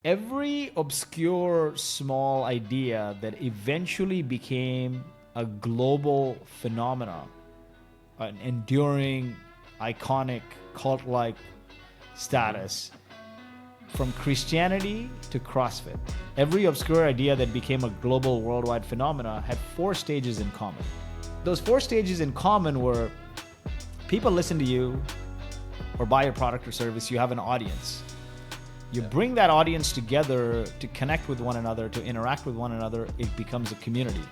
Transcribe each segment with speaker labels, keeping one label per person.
Speaker 1: Every obscure small idea that eventually became a global phenomenon, an enduring, iconic, cult-like status, from Christianity to CrossFit. Every obscure idea that became a global worldwide phenomena had four stages in common. Those four stages in common were people listen to you or buy your product or service, you have an audience. You bring that audience together to connect with one another, to interact with one another, it becomes a community.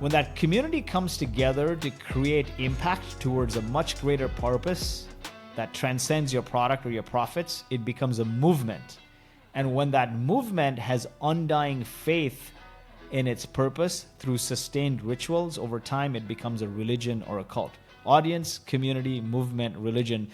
Speaker 1: When that community comes together to create impact towards a much greater purpose that transcends your product or your profits, it becomes a movement. And when that movement has undying faith in its purpose through sustained rituals, over time it becomes a religion or a cult. Audience, community, movement, religion.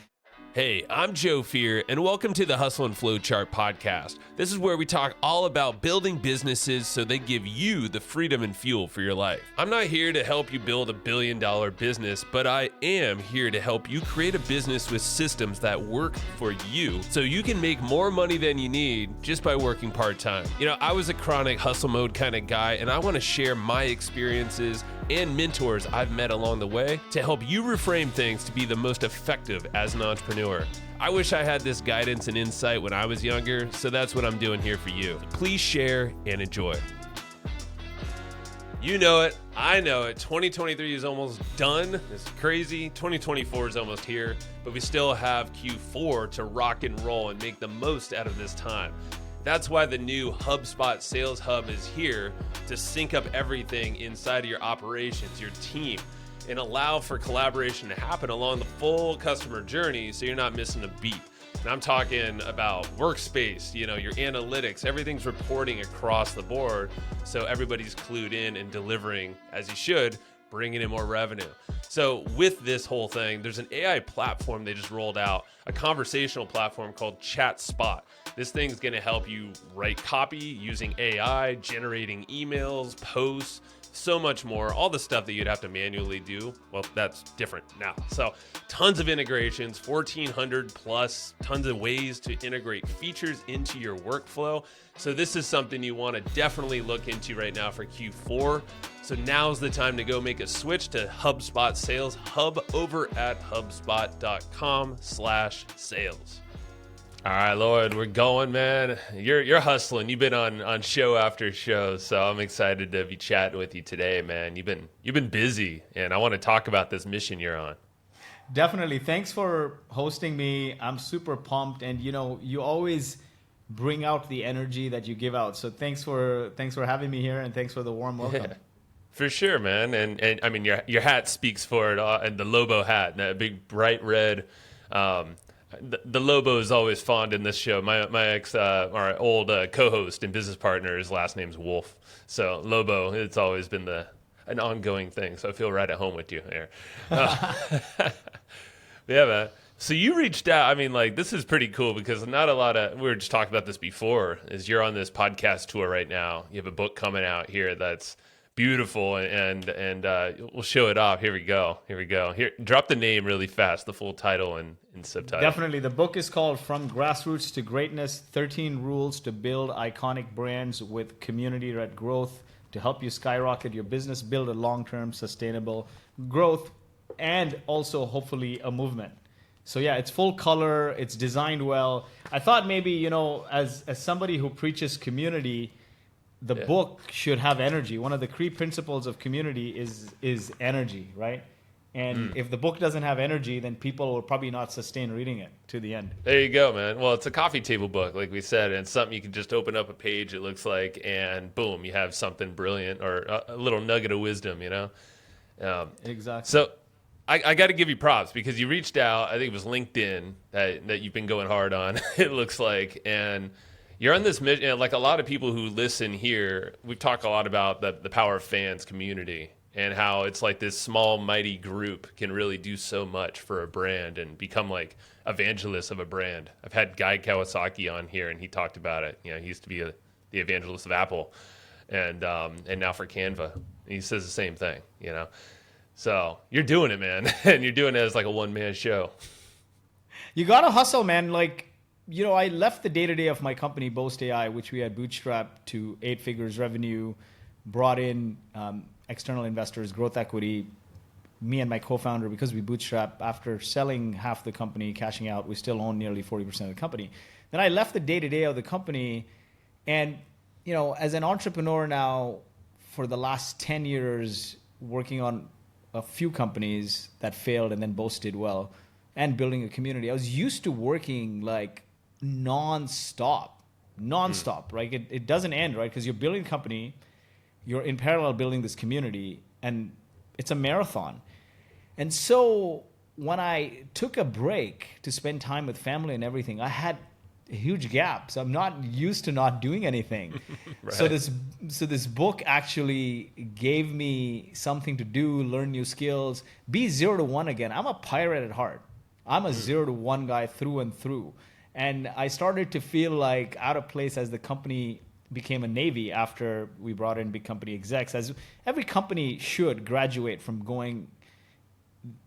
Speaker 2: Hey, I'm Joe Fier, and welcome to the Hustle and Flowchart podcast. This is where we talk all about building businesses so they give you the freedom and fuel for your life. I'm not here to help you build $1 billion business, but I am here to help you create a business with systems that work for you so you can make more money than you need just by working part-time. You know, I was a chronic hustle mode kind of guy, and I want to share my experiences and mentors I've met along the way to help you reframe things to be the most effective as an entrepreneur. I wish I had this guidance and insight when I was younger, so that's what I'm doing here for you. Please share and enjoy. You know it, I know it. 2023 is almost done. It's crazy. 2024 is almost here, but we still have Q4 to rock and roll and make the most out of this time. That's why the new HubSpot Sales Hub is here to sync up everything inside of your operations, your team, and allow for collaboration to happen along the full customer journey so you're not missing a beat. And I'm talking about workspace, you know, your analytics, everything's reporting across the board so everybody's clued in and delivering as you should, bringing in more revenue. So with this whole thing, there's an AI platform they just rolled out, a conversational platform called ChatSpot. This thing's gonna help you write copy using AI, generating emails, posts, so much more, all the stuff that you'd have to manually do. Well, that's different now. So tons of integrations, 1,400 plus, tons of ways to integrate features into your workflow. So this is something you wanna definitely look into right now for Q4. So now's the time to go make a switch to HubSpot Sales Hub over at HubSpot.com/sales. All right, Lloyd, we're going, man. You're hustling. You've been on show after show, so I'm excited to be chatting with you today, man. You've been busy, and I want to talk about this mission you're on.
Speaker 1: Definitely. Thanks for hosting me. I'm super pumped, and you always bring out the energy that you give out. So thanks for having me here, and thanks for the warm welcome.
Speaker 2: Yeah, for sure, man. And I mean, your hat speaks for it, and the Lobo hat, that big bright red. The Lobo is always fond in this show. My ex, our old co-host and business partner, his last name's Wolf. So Lobo, it's always been an ongoing thing. So I feel right at home with you here. Yeah, man. So you reached out. I mean, like, this is pretty cool because not a lot of, we were just talking about this before, is you're on this podcast tour right now. You have a book coming out here that's beautiful, and we'll show it off. Here we go. Here, drop the name really fast, the full title and subtitle.
Speaker 1: Definitely. The book is called From Grassroots to Greatness, 13 Rules to Build Iconic Brands with Community-Led Growth to help you skyrocket your business, build a long-term sustainable growth, and also hopefully a movement. So yeah, it's full color, it's designed well. I thought maybe, as somebody who preaches community, the book should have energy. One of the key principles of community is energy, right? And if the book doesn't have energy, then people will probably not sustain reading it to the end.
Speaker 2: There you go, man. Well, it's a coffee table book, like we said, and it's something you can just open up a page, it looks like, and boom, you have something brilliant or a little nugget of wisdom,
Speaker 1: Exactly.
Speaker 2: So I got to give you props because you reached out. I think it was LinkedIn that you've been going hard on, it looks like, and you're on this mission. Like a lot of people who listen here, we've talked a lot about the power of fans community and how it's like this small, mighty group can really do so much for a brand and become like evangelists of a brand. I've had Guy Kawasaki on here, and he talked about it. He used to be the evangelist of Apple, and now for Canva. And he says the same thing, So you're doing it, man, and you're doing it as like a one-man show.
Speaker 1: You got to hustle, man. Like, I left the day-to-day of my company, Boast.AI, which we had bootstrapped to 8 figures revenue, brought in external investors, growth equity. Me and my co-founder, because we bootstrapped, after selling half the company, cashing out, we still own nearly 40% of the company. Then I left the day-to-day of the company. And, as an entrepreneur now, for the last 10 years, working on a few companies that failed and then Boast did well, and building a community, I was used to working like nonstop, right? It doesn't end, right? Because you're building a company, you're in parallel building this community, and it's a marathon. And so when I took a break to spend time with family and everything, I had a huge gap. So I'm not used to not doing anything.
Speaker 2: Right.
Speaker 1: So this book actually gave me something to do, learn new skills, be 0 to 1 again. I'm a pirate at heart. I'm a 0 to 1 guy through and through. And I started to feel like out of place as the company became a Navy after we brought in big company execs, as every company should graduate from going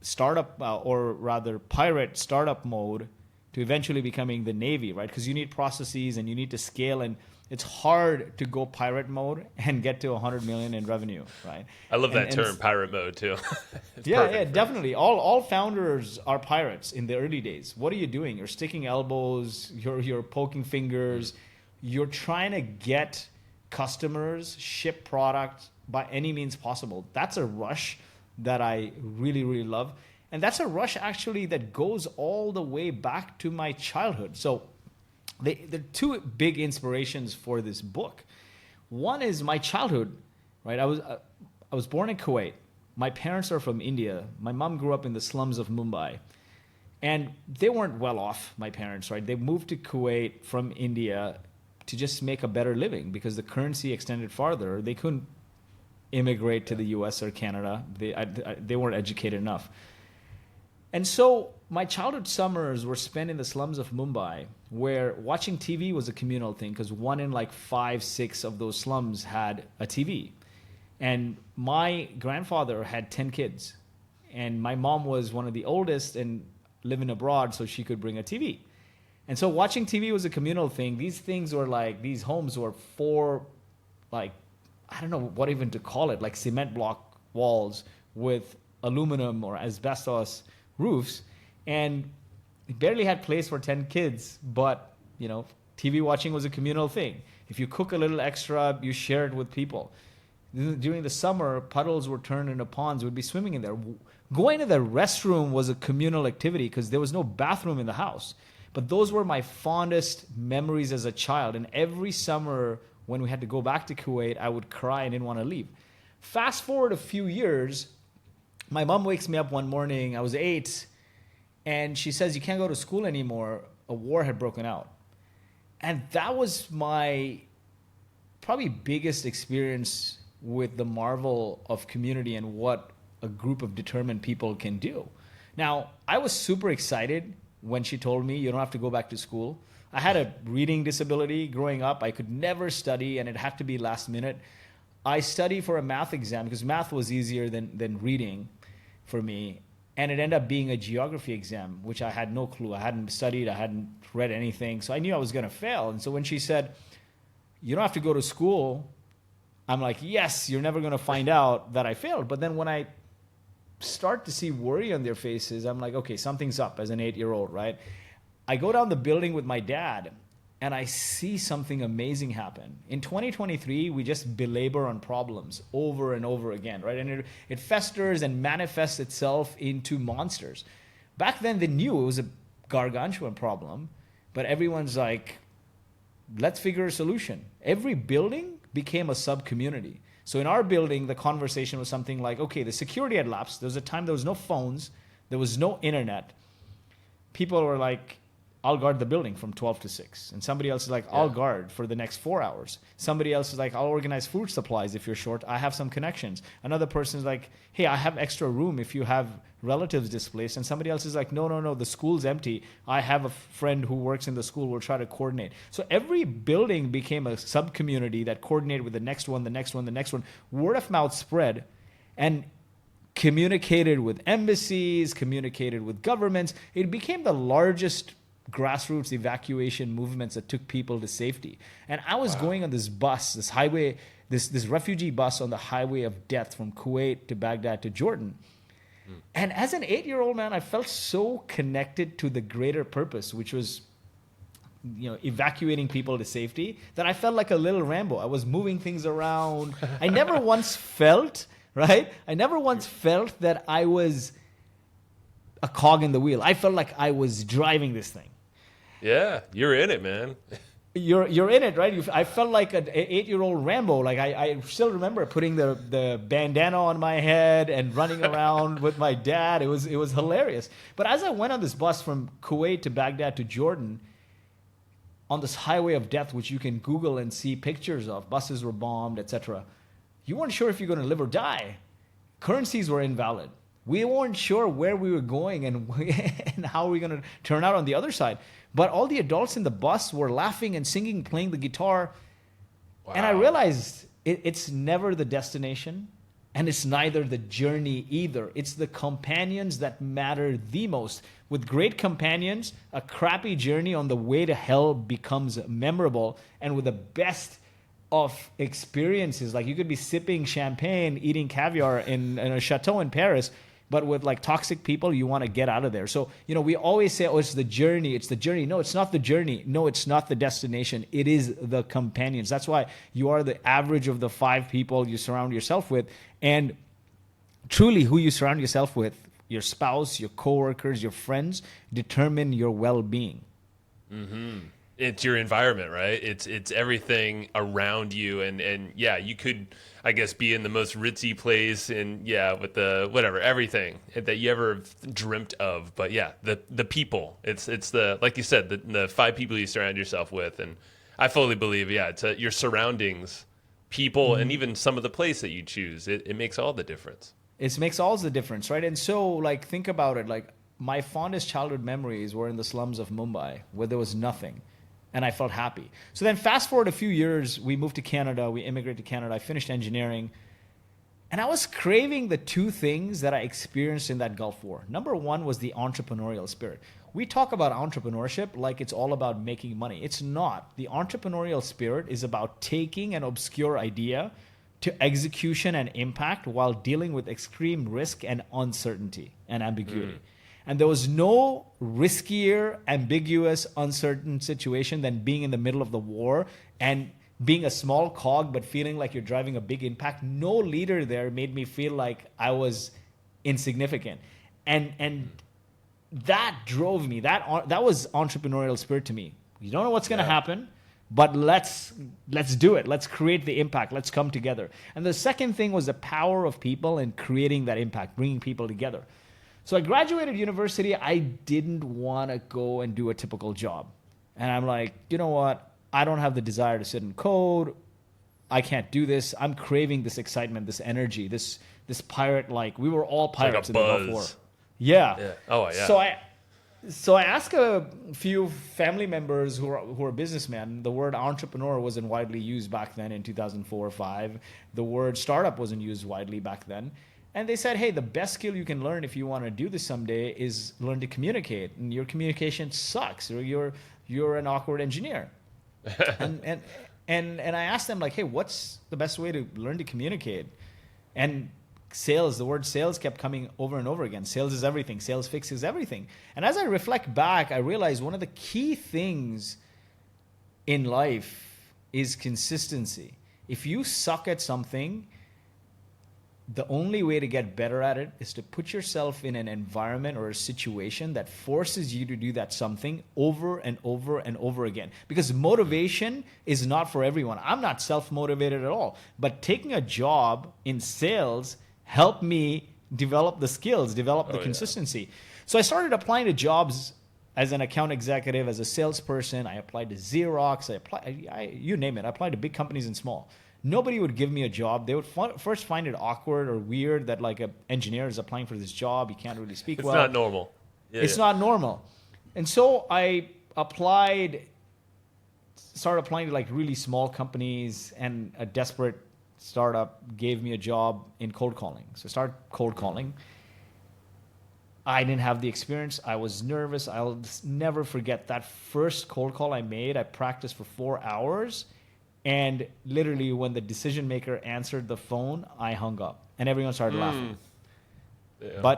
Speaker 1: startup or rather pirate startup mode to eventually becoming the Navy, right? Because you need processes and you need to scale, and it's hard to go pirate mode and get to 100 million in revenue, right?
Speaker 2: I love that term, pirate mode, too.
Speaker 1: Yeah, definitely. All founders are pirates in the early days. What are you doing? You're sticking elbows, you're poking fingers, you're trying to get customers, ship product by any means possible. That's a rush that I really, really love. And that's a rush actually that goes all the way back to my childhood. So the 2 big inspirations for this book. One is my childhood, right? I was born in Kuwait. My parents are from India. My mom grew up in the slums of Mumbai. And they weren't well off, my parents, right? They moved to Kuwait from India to just make a better living because the currency extended farther. They couldn't immigrate to the US or Canada. They weren't educated enough. And so my childhood summers were spent in the slums of Mumbai, where watching TV was a communal thing because 1 in like 5, 6 of those slums had a TV. And my grandfather had 10 kids. And my mom was one of the oldest and living abroad, so she could bring a TV. And so watching TV was a communal thing. These homes were 4, like, I don't know what even to call it, like cement block walls with aluminum or asbestos roofs. And it barely had place for 10 kids, but, TV watching was a communal thing. If you cook a little extra, you share it with people. During the summer, puddles were turned into ponds. We'd be swimming in there. Going to the restroom was a communal activity because there was no bathroom in the house. But those were my fondest memories as a child. And every summer when we had to go back to Kuwait, I would cry and didn't want to leave. Fast forward a few years, my mom wakes me up one morning. I was 8, and she says, "You can't go to school anymore. A war had broken out." And that was my probably biggest experience with the marvel of community and what a group of determined people can do. Now, I was super excited when she told me, "You don't have to go back to school." I had a reading disability growing up. I could never study, and it had to be last minute. I studied for a math exam because math was easier than reading for me. And it ended up being a geography exam, which I had no clue. I hadn't studied. I hadn't read anything. So I knew I was going to fail. And so when she said, "You don't have to go to school," I'm like, yes, you're never going to find out that I failed. But then when I start to see worry on their faces, I'm like, okay, something's up as an 8-year-old, right? I go down the building with my dad, and I see something amazing happen. In 2023, we just belabor on problems over and over again, right? And it festers and manifests itself into monsters. Back then, they knew it was a gargantuan problem, but everyone's like, let's figure a solution. Every building became a sub-community. So in our building, the conversation was something like, okay, the security had lapsed. There was a time there was no phones. There was no internet. People were like, "I'll guard the building from 12 to 6. And somebody else is like, "I'll guard for the next 4 hours. Somebody else is like, "I'll organize food supplies if you're short. I have some connections." Another person is like, "Hey, I have extra room if you have relatives displaced." And somebody else is like, no, the school's empty. I have a friend who works in the school. We'll try to coordinate. So every building became a sub-community that coordinated with the next one, the next one, the next one. Word of mouth spread and communicated with embassies, communicated with governments. It became the largest grassroots evacuation movements that took people to safety. And I was going on this bus, this highway, this refugee bus on the highway of death from Kuwait to Baghdad to Jordan. And as an 8-year-old man, I felt so connected to the greater purpose, which was, evacuating people to safety, that I felt like a little Rambo. I was moving things around. I never once felt, right? I never once felt that I was a cog in the wheel. I felt like I was driving this thing.
Speaker 2: Yeah, you're in it, man.
Speaker 1: You're in it, right? I felt like an 8-year-old Rambo. Like I still remember putting the bandana on my head and running around with my dad. It was hilarious. But as I went on this bus from Kuwait to Baghdad to Jordan, on this highway of death, which you can Google and see pictures of, buses were bombed, etc. You weren't sure if you're going to live or die. Currencies were invalid. We weren't sure where we were going and how we were going to turn out on the other side. But all the adults in the bus were laughing and singing, playing the guitar. Wow. And I realized it's never the destination, and it's neither the journey either. It's the companions that matter the most. With great companions, a crappy journey on the way to hell becomes memorable. And with the best of experiences, like you could be sipping champagne, eating caviar in a chateau in Paris, but with like toxic people, you want to get out of there. So, we always say, oh, it's the journey. It's the journey. No, it's not the journey. No, it's not the destination. It is the companions. That's why you are the average of the 5 people you surround yourself with. And truly who you surround yourself with, your spouse, your coworkers, your friends, determine your well-being.
Speaker 2: Mm-hmm. It's your environment, right? It's everything around you. And yeah, you could, I guess, be in the most ritzy place and with the whatever, everything that you ever dreamt of. But yeah, the people, it's the, like you said, the 5 people you surround yourself with. And I fully believe, it's your surroundings, people, and even some of the place that you choose. It makes all the difference.
Speaker 1: It makes all the difference, right? And so, like, think about it. Like, my fondest childhood memories were in the slums of Mumbai, where there was nothing. And I felt happy. So then fast forward a few years, we moved to Canada, we immigrated to Canada, I finished engineering. And I was craving the 2 things that I experienced in that Gulf War. Number 1 was the entrepreneurial spirit. We talk about entrepreneurship like it's all about making money. It's not. The entrepreneurial spirit is about taking an obscure idea to execution and impact while dealing with extreme risk and uncertainty and ambiguity. And there was no riskier, ambiguous, uncertain situation than being in the middle of the war and being a small cog but feeling like you're driving a big impact. No leader there made me feel like I was insignificant. And that drove me. That was entrepreneurial spirit to me. You don't know what's going to happen, but let's do it. Let's create the impact. Let's come together. And the second thing was the power of people and creating that impact, bringing people together. So I graduated university. I didn't want to go and do a typical job. And I'm like, you know what? I don't have the desire to sit and code. I can't do this. I'm craving this excitement, this energy, this pirate-like. We were all pirates in the Gulf War. Yeah.
Speaker 2: Oh, yeah.
Speaker 1: So I asked a few family members who are businessmen. The word entrepreneur wasn't widely used back then in 2004 or 5. The word startup wasn't used widely back then. And they said, hey, the best skill you can learn if you want to do this someday is learn to communicate. And your communication sucks, or you're an awkward engineer. and I asked them, like, hey, what's the best way to learn to communicate? And the word sales kept coming over and over again. Sales is everything. Sales fixes everything. And as I reflect back, I realized one of the key things in life is consistency. If you suck at something, the only way to get better at it is to put yourself in an environment or a situation that forces you to do that something over and over and over again. Because motivation is not for everyone. I'm not self-motivated at all. But taking a job in sales helped me develop the skills, develop the consistency. So I started applying to jobs as an account executive, as a salesperson. I applied to Xerox. You name it. I applied to big companies and small. Nobody would give me a job. They would first find it awkward or weird that like an engineer is applying for this job. He can't really speak well.
Speaker 2: It's not normal.
Speaker 1: It's not normal. And so I started applying to like really small companies, and a desperate startup gave me a job in cold calling. So I started cold calling. I didn't have the experience. I was nervous. I'll never forget that first cold call I made. I practiced for 4 hours. And literally, when the decision maker answered the phone, I hung up, and everyone started laughing.
Speaker 2: Yeah.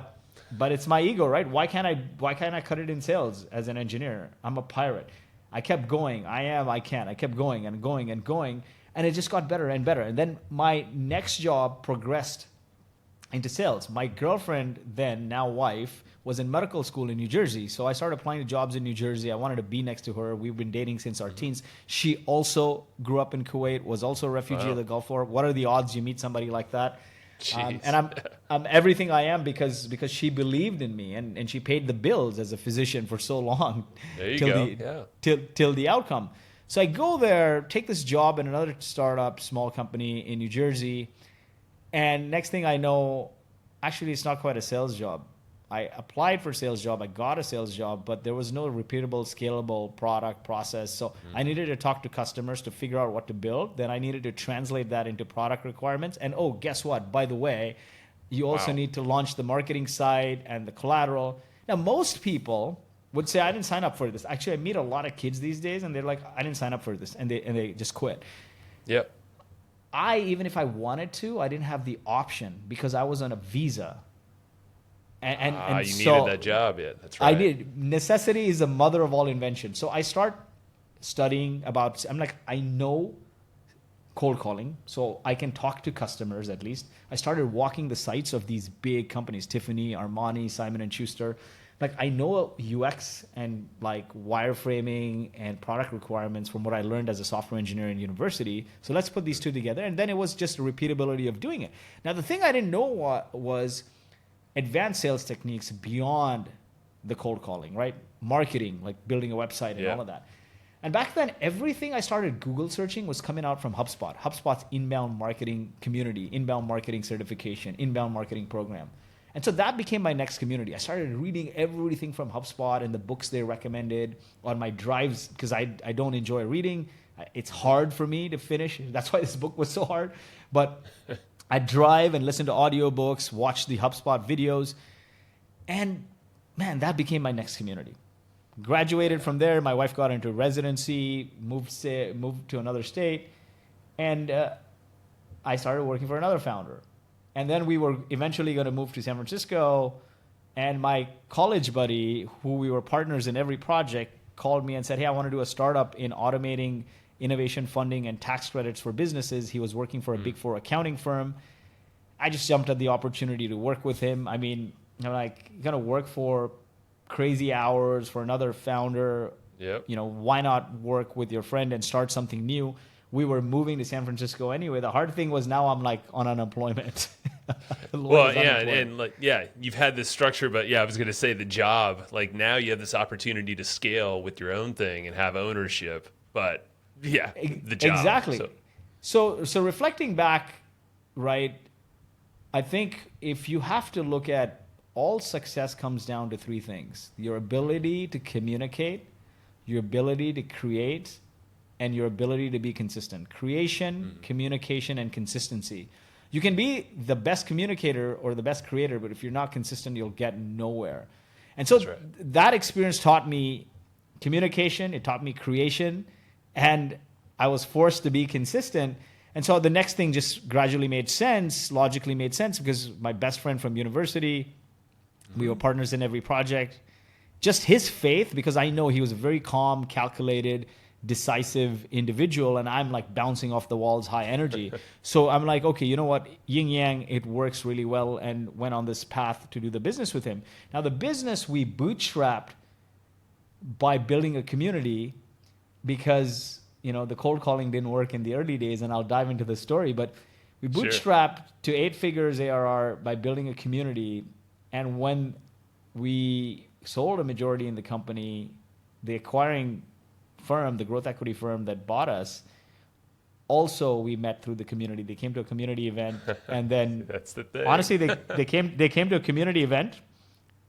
Speaker 1: But it's my ego, right? Why can't I cut it in sales as an engineer? I'm a pirate. I kept going. I can't. I kept going and going and going, and it just got better and better. And then my next job progressed into sales. My girlfriend then, now wife, was in medical school in New Jersey. So I started applying to jobs in New Jersey. I wanted to be next to her. We've been dating since our teens. She also grew up in Kuwait, was also a refugee of the Gulf War. What are the odds you meet somebody like that? And I'm everything I am because she believed in me, and she paid the bills as a physician for so long.
Speaker 2: There you go.
Speaker 1: Till the outcome. So I go there, take this job in another startup, small company in New Jersey. And next thing I know, actually, it's not quite a sales job. I applied for a sales job. I got a sales job, but there was no repeatable, scalable product process. So I needed to talk to customers to figure out what to build. Then I needed to translate that into product requirements. And oh, guess what? By the way, you also need to launch the marketing side and the collateral. Now, most people would say, I didn't sign up for this. Actually, I meet a lot of kids these days, and they're like, I didn't sign up for this. And they just quit.
Speaker 2: Yep.
Speaker 1: Even if I wanted to, I didn't have the option because I was on a visa. And
Speaker 2: you
Speaker 1: so
Speaker 2: needed that job, yeah. That's right.
Speaker 1: I did. Necessity is the mother of all invention. So I start studying about, I'm like, I know cold calling, so I can talk to customers at least. I started walking the sites of these big companies, Tiffany, Armani, Simon & Schuster. Like, I know UX and like wireframing and product requirements from what I learned as a software engineer in university. So let's put these two together. And then it was just a repeatability of doing it. Now, the thing I didn't know was advanced sales techniques beyond the cold calling, right? Marketing, like building a website and all of that. And back then, everything I started Google searching was coming out from HubSpot. HubSpot's inbound marketing community, inbound marketing certification, inbound marketing program. And so that became my next community. I started reading everything from HubSpot and the books they recommended on my drives because I don't enjoy reading. It's hard for me to finish. That's why this book was so hard. But I drive and listen to audiobooks, watch the HubSpot videos. And man, that became my next community. Graduated from there. My wife got into residency, moved to another state. And I started working for another founder. And then we were eventually going to move to San Francisco. And my college buddy, who we were partners in every project, called me and said, hey, I want to do a startup in automating innovation funding and tax credits for businesses. He was working for a Big Four accounting firm. I just jumped at the opportunity to work with him. I mean, I'm like, you're going to work for crazy hours for another founder.
Speaker 2: Yep.
Speaker 1: You know, why not work with your friend and start something new? We were moving to San Francisco anyway. The hard thing was now I'm like on unemployment.
Speaker 2: Well, yeah, and like, yeah, you've had this structure, but yeah, I was going to say the job. Like now you have this opportunity to scale with your own thing and have ownership. But yeah, the job.
Speaker 1: Exactly. So reflecting back, right, I think if you have to look at all success comes down to three things: your ability to communicate, your ability to create, and your ability to be consistent. Creation, communication, and consistency. You can be the best communicator or the best creator, but if you're not consistent, you'll get nowhere. And so that experience taught me communication, it taught me creation, and I was forced to be consistent. And so the next thing just gradually made sense, logically made sense, because my best friend from university, we were partners in every project. Just his faith, because I know he was a very calm, calculated, decisive individual, and I'm like bouncing off the walls, high energy. So I'm like, okay, you know what? Yin yang, it works really well, and went on this path to do the business with him. Now, the business we bootstrapped by building a community because, you know, the cold calling didn't work in the early days, and I'll dive into the story, but we bootstrapped to 8 figures ARR by building a community. And when we sold a majority in the company, the acquiring firm, the growth equity firm that bought us, also we met through the community. They came to a community event, and then
Speaker 2: that's the thing.
Speaker 1: Honestly, they came to a community event,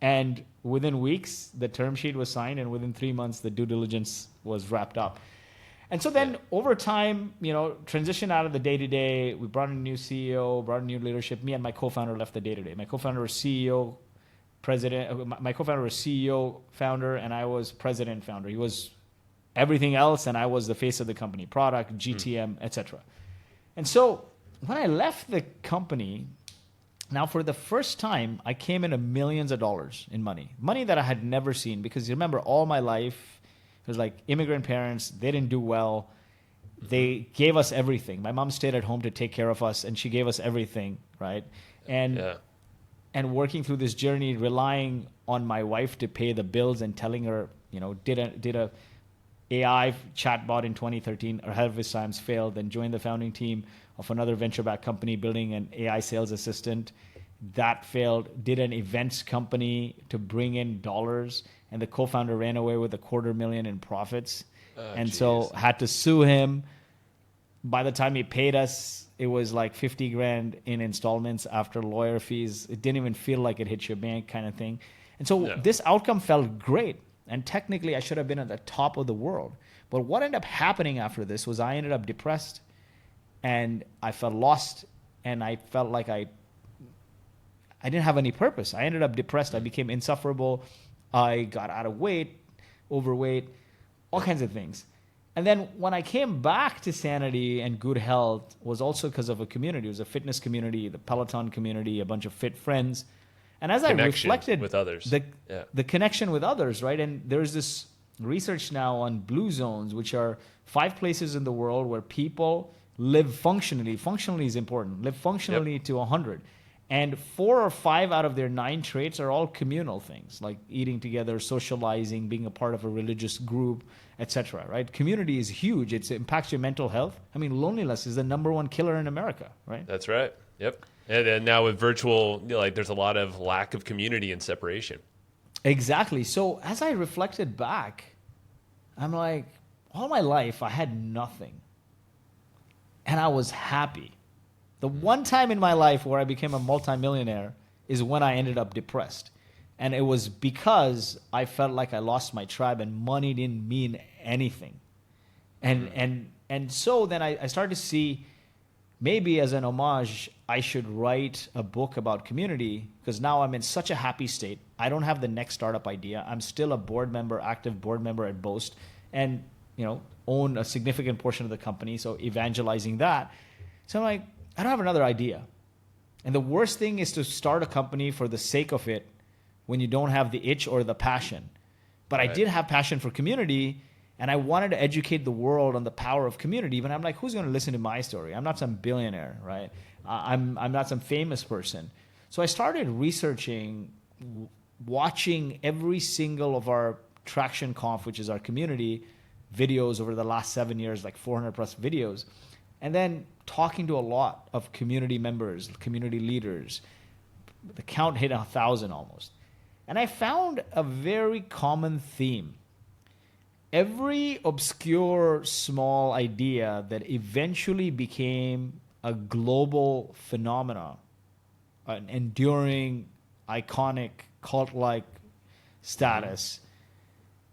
Speaker 1: and within weeks the term sheet was signed, and within 3 months the due diligence was wrapped up. And so then over time, you know, transition out of the day-to-day. We brought in a new CEO, brought in new leadership. Me and my co-founder left the day-to-day. My co-founder was CEO, president. My co-founder was CEO, founder, and I was president, founder. He was everything else, and I was the face of the company, product, GTM, etc. And so when I left the company, now for the first time, I came into millions of dollars in money that I had never seen, because you remember all my life, it was like immigrant parents, they didn't do well. They gave us everything. My mom stayed at home to take care of us, and she gave us everything, right? And working through this journey, relying on my wife to pay the bills and telling her, did a AI chatbot in 2013 ahead of its times, failed, then joined the founding team of another venture-backed company building an AI sales assistant. That failed. Did an events company to bring in dollars, and the co-founder ran away with $250,000 in profits. So had to sue him. By the time he paid us, it was like $50,000 in installments after lawyer fees. It didn't even feel like it hit your bank, kind of thing. And so this outcome felt great. And technically, I should have been at the top of the world. But what ended up happening after this was I ended up depressed, and I felt lost, and I felt like I didn't have any purpose. I ended up depressed. I became insufferable. I got out of weight, overweight, all kinds of things. And then when I came back to sanity and good health was also because of a community. It was a fitness community, the Peloton community, a bunch of fit friends. And as I reflected
Speaker 2: with others,
Speaker 1: the connection with others, right? And there's this research now on blue zones, which are 5 places in the world where people live functionally. Functionally is important. Live functionally to 100. And 4 or 5 out of their 9 traits are all communal things, like eating together, socializing, being a part of a religious group, etc. Right? Community is huge. It impacts your mental health. I mean, loneliness is the #1 killer in America, right?
Speaker 2: That's right. Yep. And now with virtual, there's a lot of lack of community and separation.
Speaker 1: Exactly. So as I reflected back, I'm like, all my life I had nothing, and I was happy. The one time in my life where I became a multimillionaire is when I ended up depressed. And it was because I felt like I lost my tribe and money didn't mean anything. And so then I started to see, maybe as an homage, I should write a book about community, because now I'm in such a happy state. I don't have the next startup idea. I'm still a board member, active board member at Boast, and own a significant portion of the company, so evangelizing that. So I'm like, I don't have another idea. And the worst thing is to start a company for the sake of it when you don't have the itch or the passion. But I did have passion for community, and I wanted to educate the world on the power of community. But I'm like, who's going to listen to my story? I'm not some billionaire, right? I'm not some famous person. So I started researching, watching every single of our Traction Conf, which is our community, videos over the last 7 years, like 400 plus videos. And then talking to a lot of community members, community leaders. The count hit 1,000 almost. And I found a very common theme. Every obscure small idea that eventually became a global phenomenon, an enduring, iconic, cult-like status,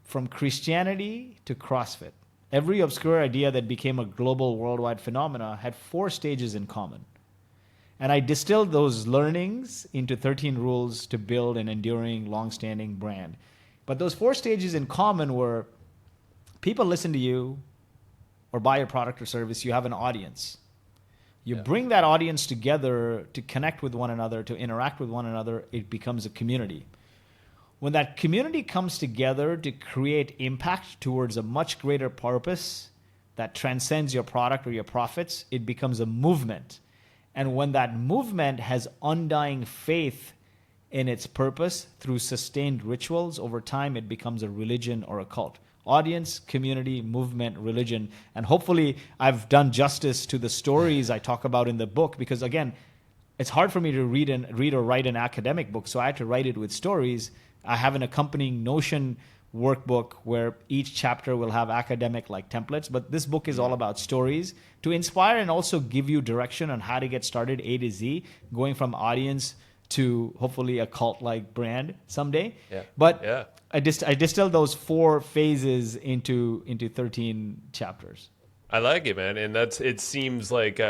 Speaker 1: from Christianity to CrossFit. Every obscure idea that became a global worldwide phenomena had 4 stages in common. And I distilled those learnings into 13 rules to build an enduring, long-standing brand. But those 4 stages in common were: people listen to you or buy your product or service, you have an audience. You bring that audience together to connect with one another, to interact with one another, it becomes a community. When that community comes together to create impact towards a much greater purpose that transcends your product or your profits, it becomes a movement. And when that movement has undying faith in its purpose through sustained rituals, over time it becomes a religion or a cult. Audience, community, movement, religion. And hopefully I've done justice to the stories I talk about in the book, because again, it's hard for me to read or write an academic book, so I had to write it with stories. I have an accompanying Notion workbook where each chapter will have academic-like templates, but this book is all about stories to inspire and also give you direction on how to get started A to Z, going from audience to hopefully a cult-like brand someday. But I distilled those 4 phases into 13 chapters.
Speaker 2: I like it, man. And it seems like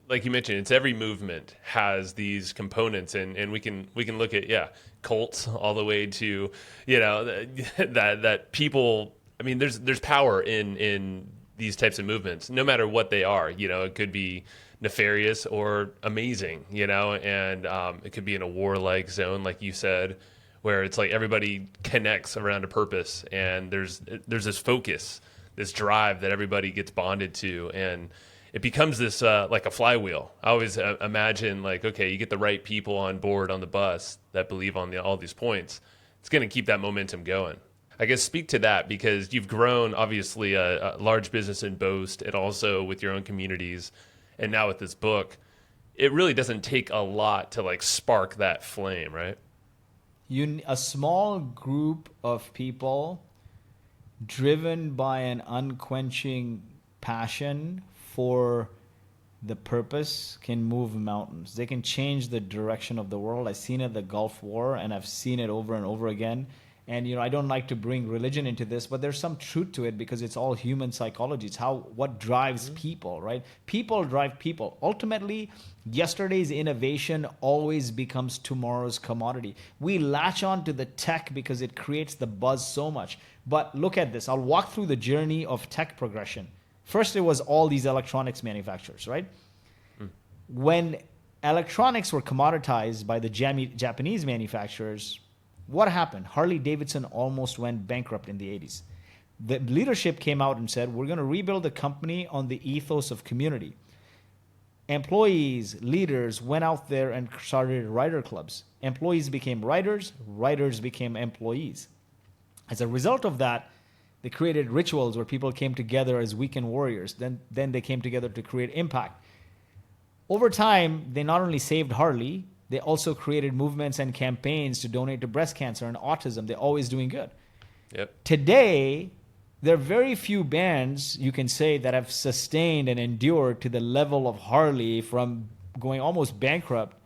Speaker 2: like you mentioned, it's every movement has these components, and we can look at cults all the way to that people. I mean, there's power in these types of movements, no matter what they are. It could be nefarious or amazing, and it could be in a warlike zone, like you said, where it's like everybody connects around a purpose, and there's this focus, this drive that everybody gets bonded to, and it becomes this like a flywheel. I always imagine like, okay, you get the right people on board on the bus that believe on all these points. It's going to keep that momentum going. I guess speak to that, because you've grown obviously a large business in Boast, and also with your own communities, and now with this book. It really doesn't take a lot to like spark that flame, right?
Speaker 1: A small group of people driven by an unquenching passion for the purpose can move mountains. They can change the direction of the world. I've seen it at the Gulf War, and I've seen it over and over again. And I don't like to bring religion into this, but there's some truth to it, because it's all human psychology. It's what drives people, right? People drive people. Ultimately, yesterday's innovation always becomes tomorrow's commodity. We latch on to the tech because it creates the buzz so much. But look at this. I'll walk through the journey of tech progression. First, it was all these electronics manufacturers, right? When electronics were commoditized by the Japanese manufacturers, what happened? Harley Davidson almost went bankrupt in the 80s. The leadership came out and said, we're going to rebuild the company on the ethos of community. Employees, leaders went out there and started rider clubs. Employees became riders, riders became employees. As a result of that, they created rituals where people came together as weekend warriors. Then they came together to create impact. Over time, they not only saved Harley, they also created movements and campaigns to donate to breast cancer and autism. They're always doing good.
Speaker 2: Yep.
Speaker 1: Today, there are very few bands you can say that have sustained and endured to the level of Harley, from going almost bankrupt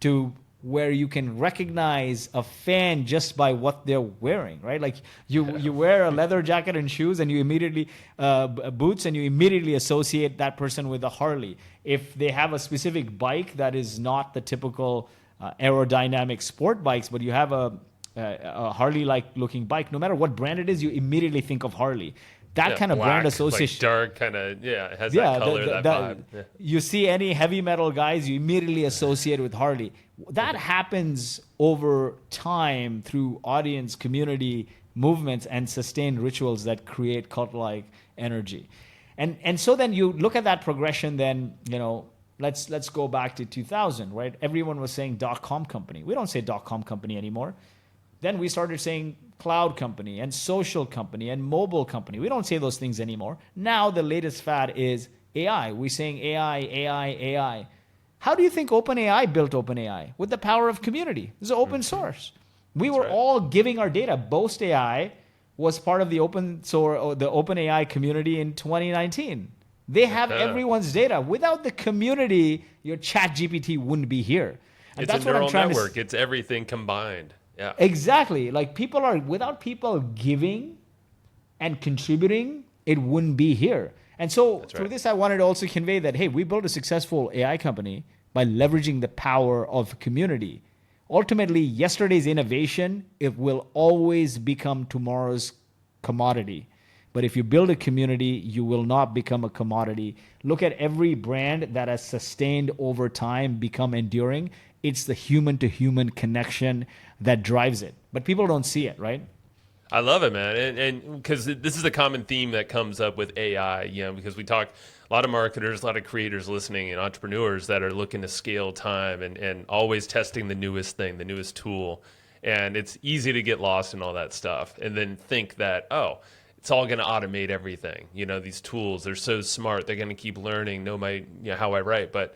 Speaker 1: to where you can recognize a fan just by what they're wearing, right? Like you wear a leather jacket and shoes, and you immediately boots, and you immediately associate that person with a Harley. If they have a specific bike that is not the typical aerodynamic sport bikes, but you have a Harley-like looking bike, no matter what brand it is, you immediately think of Harley. That kind of
Speaker 2: black,
Speaker 1: brand association,
Speaker 2: like dark kind of, it has that color, that vibe. Yeah.
Speaker 1: You see any heavy metal guys, you immediately associate with Harley. That happens over time through audience, community, movements, and sustained rituals that create cult-like energy. And so then you look at that progression. Then let's go back to 2000, right? Everyone was saying .com company. We don't say .com company anymore. Then we started saying cloud company and social company and mobile company. We don't say those things anymore. Now the latest fad is AI. We're saying AI, AI, AI. How do you think OpenAI built OpenAI? With the power of community. This is open source. We were all giving our data. Boast.AI was part of the OpenAI community in 2019. They have everyone's data. Without the community, your ChatGPT wouldn't be here. And
Speaker 2: it's
Speaker 1: that's
Speaker 2: a neural
Speaker 1: what I'm
Speaker 2: network. It's everything combined. Yeah.
Speaker 1: Exactly. Like without people giving and contributing, it wouldn't be here. And so through this, I wanted to also convey that, hey, we built a successful AI company by leveraging the power of community. Ultimately, yesterday's innovation, it will always become tomorrow's commodity. But if you build a community, you will not become a commodity. Look at every brand that has sustained over time, become enduring. It's the human-to-human connection that drives it. But people don't see it, right?
Speaker 2: I love it, man. And because this is a common theme that comes up with AI, because we talk a lot of marketers, a lot of creators listening, and entrepreneurs that are looking to scale time and always testing the newest thing, the newest tool. And it's easy to get lost in all that stuff and then think that, it's all going to automate everything. These tools, they're so smart. They're going to keep learning, how I write. But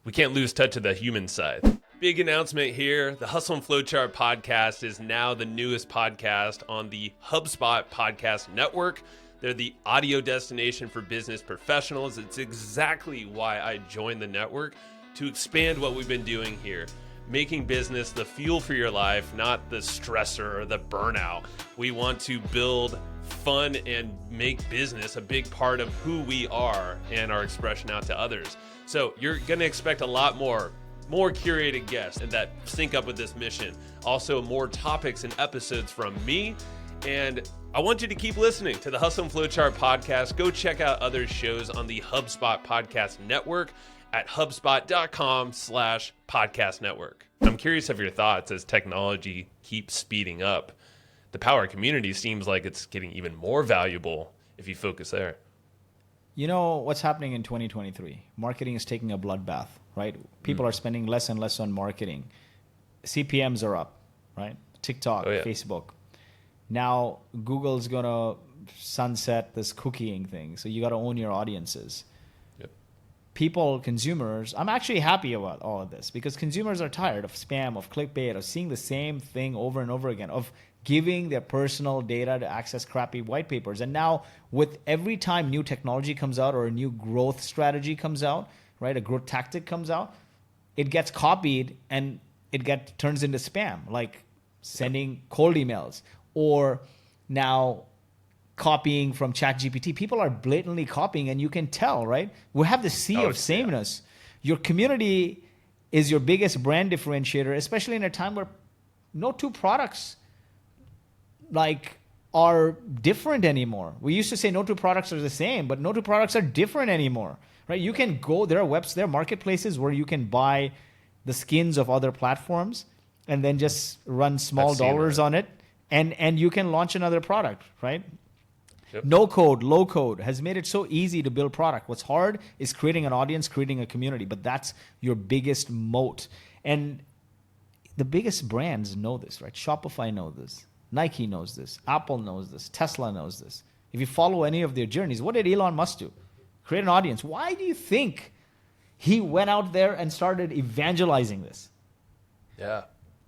Speaker 2: we can't lose touch of the human side. Big announcement here. The Hustle and Flowchart podcast is now the newest podcast on the HubSpot podcast network. They're the audio destination for business professionals. It's exactly why I joined the network, to expand what we've been doing here, making business the fuel for your life, not the stressor or the burnout. We want to build fun and make business a big part of who we are and our expression out to others. So you're going to expect a lot more curated guests and that sync up with this mission. Also, more topics and episodes from me. And I want you to keep listening to the Hustle and Flowchart podcast. Go check out other shows on the HubSpot Podcast Network at HubSpot.com/podcast network. I'm curious of your thoughts as technology keeps speeding up. The power community seems like it's getting even more valuable if you focus there.
Speaker 1: You know what's happening in 2023? Marketing is taking a bloodbath, right? People are spending less and less on marketing. CPMs are up, right? TikTok, Facebook. Now Google's going to sunset this cookieing thing. So you got to own your audiences. Yep. People, consumers, I'm actually happy about all of this because consumers are tired of spam, of clickbait, of seeing the same thing over and over again, of giving their personal data to access crappy white papers. And now with every time new technology comes out or a new growth strategy comes out, right, a growth tactic comes out, it gets copied and it turns into spam, like sending cold emails or now copying from ChatGPT. People are blatantly copying and you can tell, right? We have the sea of sameness. Your community is your biggest brand differentiator, especially in a time where no two products are different anymore. We used to say no two products are the same, but no two products are different anymore, right? You can go, there are marketplaces where you can buy the skins of other platforms and then just run small dollars on it and you can launch another product, right? Yep. No code, low code has made it so easy to build product. What's hard is creating an audience, creating a community, but that's your biggest moat. And the biggest brands know this, right? Shopify knows this. Nike knows this. Apple knows this. Tesla knows this. If you follow any of their journeys, what did Elon Musk do? Create an audience. Why do you think he went out there and started evangelizing this?
Speaker 2: Yeah.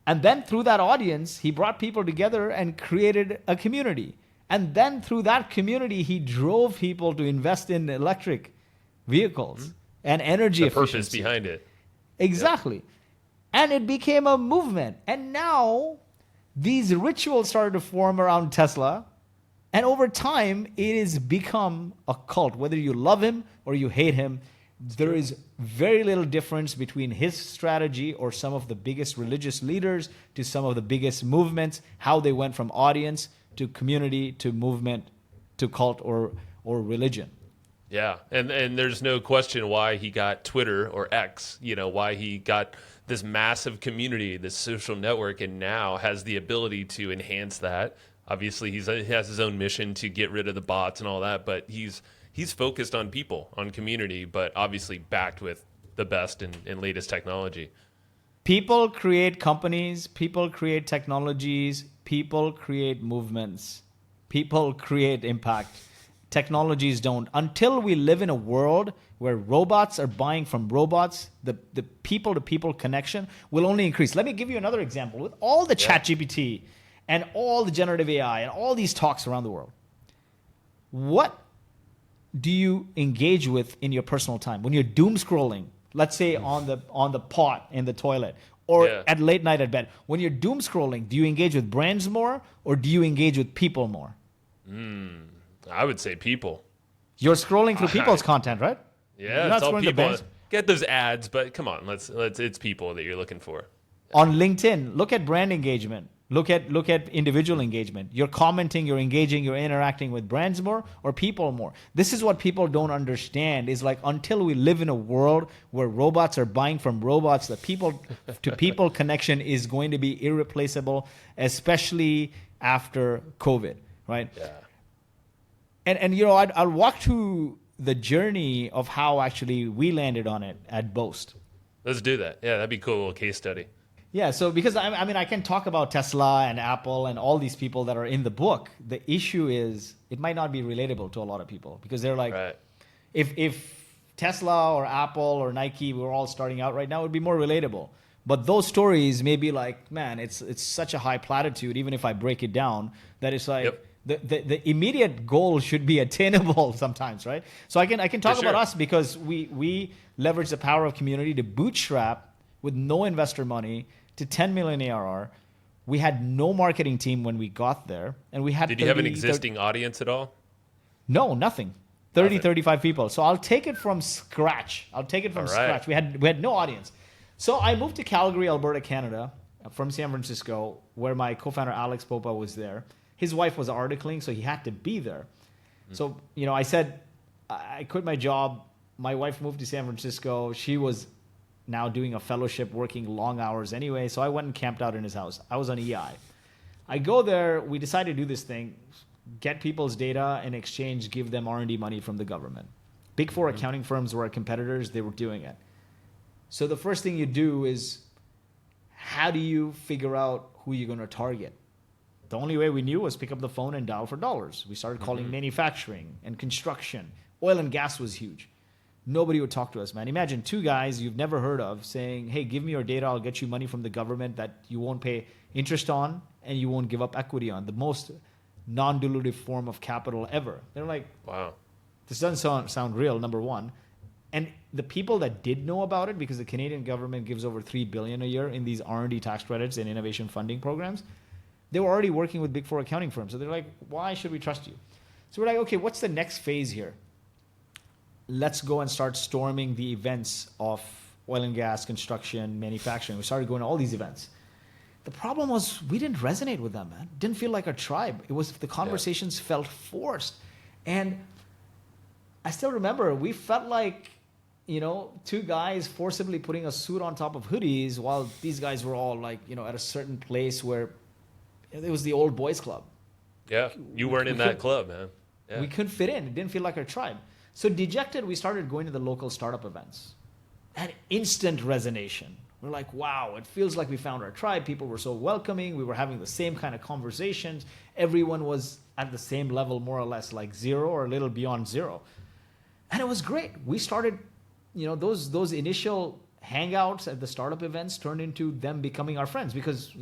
Speaker 1: And then through that audience, he brought people together and created a community. And then through that community, he drove people to invest in electric vehicles and energy efficiency.
Speaker 2: The purpose behind it.
Speaker 1: Exactly. Yep. And it became a movement. And now these rituals started to form around Tesla. And over time, it has become a cult. Whether you love him or you hate him, there is very little difference between his strategy or some of the biggest religious leaders to some of the biggest movements, how they went from audience to community to movement to cult or religion.
Speaker 2: Yeah, and there's no question why he got Twitter or X, why he got this massive community, this social network, and now has the ability to enhance that. Obviously, he has his own mission to get rid of the bots and all that, but he's focused on people, on community, but obviously backed with the best and latest technology.
Speaker 1: People create companies, people create technologies, people create movements, people create impact. Technologies don't. Until we live in a world where robots are buying from robots, the people-to-people connection will only increase. Let me give you another example. With all the ChatGPT and all the generative AI and all these talks around the world, what do you engage with in your personal time? When you're doom scrolling, let's say on the pot in the toilet or at late night at bed, when you're doom scrolling, do you engage with brands more or do you engage with people more?
Speaker 2: I would say people.
Speaker 1: You're scrolling through people's content, right?
Speaker 2: Yeah, it's all people. Get those ads, but come on, it's people that you're looking for.
Speaker 1: On LinkedIn, look at brand engagement. Look at individual engagement. You're commenting, you're engaging, you're interacting with brands more or people more. This is what people don't understand is like until we live in a world where robots are buying from robots, the people to people connection is going to be irreplaceable, especially after COVID, right?
Speaker 2: Yeah.
Speaker 1: And I'll walk through the journey of how actually we landed on it at Boast.
Speaker 2: Let's do that. Yeah, that'd be a cool little case study.
Speaker 1: Yeah, so because I can talk about Tesla and Apple and all these people that are in the book. The issue is it might not be relatable to a lot of people because they're like, if Tesla or Apple or Nike were all starting out right now, it would be more relatable. But those stories may be like, man, it's such a high platitude, even if I break it down, that it's like the immediate goal should be attainable sometimes, right? So I can talk about us because we leverage the power of community to bootstrap with no investor money to 10 million ARR We had no marketing team when we got there, and we had.
Speaker 2: Did you have an existing audience at all?
Speaker 1: No, nothing. 35 people. So I'll take it from scratch. We had no audience. So I moved to Calgary, Alberta, Canada, from San Francisco, where my co-founder Alex Popa was there. His wife was articling, so he had to be there. So, I said, I quit my job. My wife moved to San Francisco. She was now doing a fellowship, working long hours anyway. So I went and camped out in his house. I was on EI. I go there. We decided to do this thing, get people's data, in exchange, give them R&D money from the government. Big Four accounting firms were our competitors. They were doing it. So the first thing you do is, how do you figure out who you're going to target? The only way we knew was pick up the phone and dial for dollars. We started calling manufacturing and construction. Oil and gas was huge. Nobody would talk to us, man. Imagine two guys you've never heard of saying, hey, give me your data. I'll get you money from the government that you won't pay interest on and you won't give up equity on. The most non-dilutive form of capital ever. They're like,
Speaker 2: wow,
Speaker 1: this doesn't sound real, number one. And the people that did know about it, because the Canadian government gives over $3 billion a year in these R&D tax credits and innovation funding programs, they were already working with Big Four accounting firms. So they're like, why should we trust you? So we're like, okay, what's the next phase here? Let's go and start storming the events of oil and gas, construction, manufacturing. We started going to all these events. The problem was we didn't resonate with them, man. Didn't feel like a tribe. It was, the conversations felt forced. And I still remember we felt like, two guys forcibly putting a suit on top of hoodies while these guys were all like, at a certain place where it was the old boys club.
Speaker 2: Yeah, you weren't in that club, man. Yeah.
Speaker 1: We couldn't fit in. It didn't feel like our tribe. So dejected, we started going to the local startup events. And instant resonation. We're like, wow, it feels like we found our tribe. People were so welcoming. We were having the same kind of conversations. Everyone was at the same level, more or less, like zero or a little beyond zero. And it was great. We started, those initial hangouts at the startup events turned into them becoming our friends because,